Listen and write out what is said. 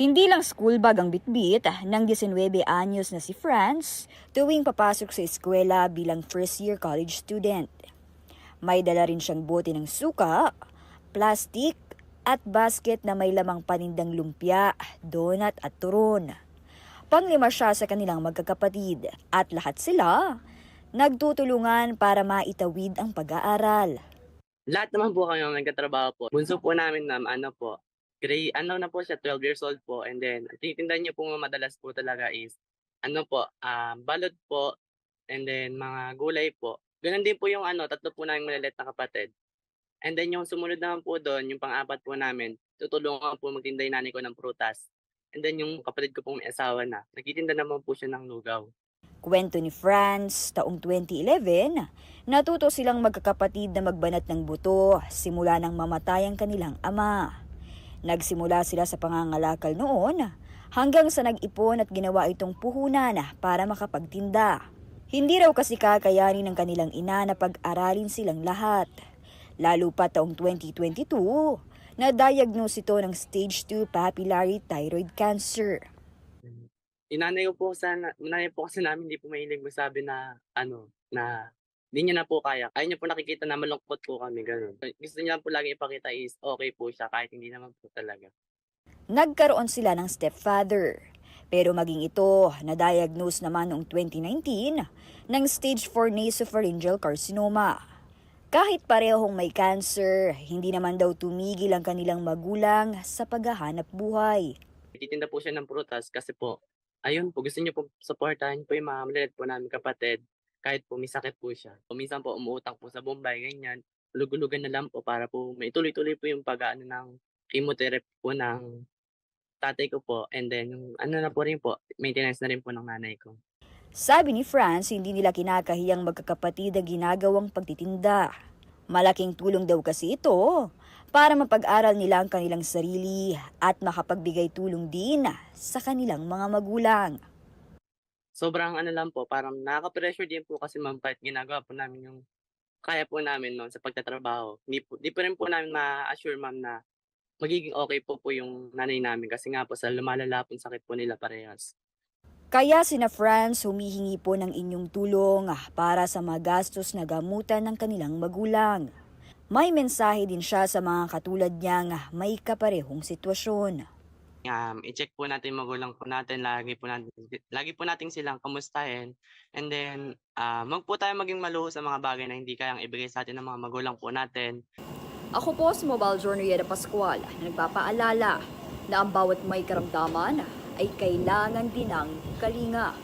Hindi lang school bag ang bitbit ng 19 anyos na si Franz tuwing papasok sa eskwela bilang first-year college student. May dala rin siyang bote ng suka, plastic, at basket na may lamang panindang lumpia, donut at turon. Panglima siya sa kanilang magkakapatid at lahat sila nagtutulungan para maitawid ang pag-aaral. Lahat naman po kami nagkatrabaho po. Bunso po namin na po siya, 12 years old po, and then ang tinitinda niya po madalas po talaga is balot po, and then mga gulay po. Gano'n din po yung tatlo po naming maliliit na kapatid. And then yung sumunod naman po do'n, yung pang-apat po namin, tutulungan po magtinda yung nanay ko ng prutas. And then yung kapatid ko pong may asawa na, nagtitinda naman po siya ng lugaw. Kwento ni Franz, taong 2011, natuto silang magkakapatid na magbanat ng buto simula nang mamatay ang kanilang ama. Nagsimula sila sa pangangalakal noon hanggang sa nag-ipon at ginawa itong puhunan para makapagtinda. Hindi raw kasi kakayanin ng kanilang ina na pag-aralin silang lahat. Lalo pa taong 2022, na-diagnose ito ng stage 2 papillary thyroid cancer. Nanay po kasi namin hindi po mahilig magsabi na hindi niya na po kaya. Ayaw niya po nakikita na malungkot po kami, gano'n. Gusto niya lang po laging ipakita is okay po siya kahit hindi naman po talaga. Nagkaroon sila ng stepfather. Pero maging ito, na-diagnose naman noong 2019 ng stage 4 nasopharyngeal carcinoma. Kahit parehong may cancer, hindi naman daw tumigil ang kanilang magulang sa paghahanap buhay. Nagtitinda po siya ng prutas kasi po, ayun po, gusto niya po suportahan po yung mga maliliit po namin kapatid kahit po may sakit po siya. Minsan po umuutang po sa Bombay, ganyan. Hulug-hulugan na lang po para po maituloy-tuloy po yung pag-aano ng chemotherapy po ng tatay ko po, and then yung na po rin po, maintenance na rin po ng nanay ko. Sabi ni Franz, hindi nila kinakahiyang magkakapatid ang ginagawang pagtitinda. Malaking tulong daw kasi ito para mapag-aral nila ang kanilang sarili at makapagbigay tulong din sa kanilang mga magulang. Sobrang lang po, parang nakaka-pressure din po kasi ma'am kahit ginagawa po namin yung kaya po namin sa pagtatrabaho. Di pa rin po namin ma-assure ma'am na magiging okay po yung nanay namin kasi nga po sa lumalala pong sakit po nila parehas. Kaya sina Franz humihingi po ng inyong tulong para sa magastos na gamutan ng kanilang magulang. May mensahe din siya sa mga katulad niyang may kaparehong sitwasyon. I-check po natin yung magulang po natin, lagi po nating silang kamustahin, and then, 'wag po tayong maging maluho sa mga bagay na hindi kayang ibigay sa atin ng mga magulang po natin. Ako po si Mobile Journey de Pascual na nagpapaalala na ang bawat may karamdaman ay kailangan din ng kalinga.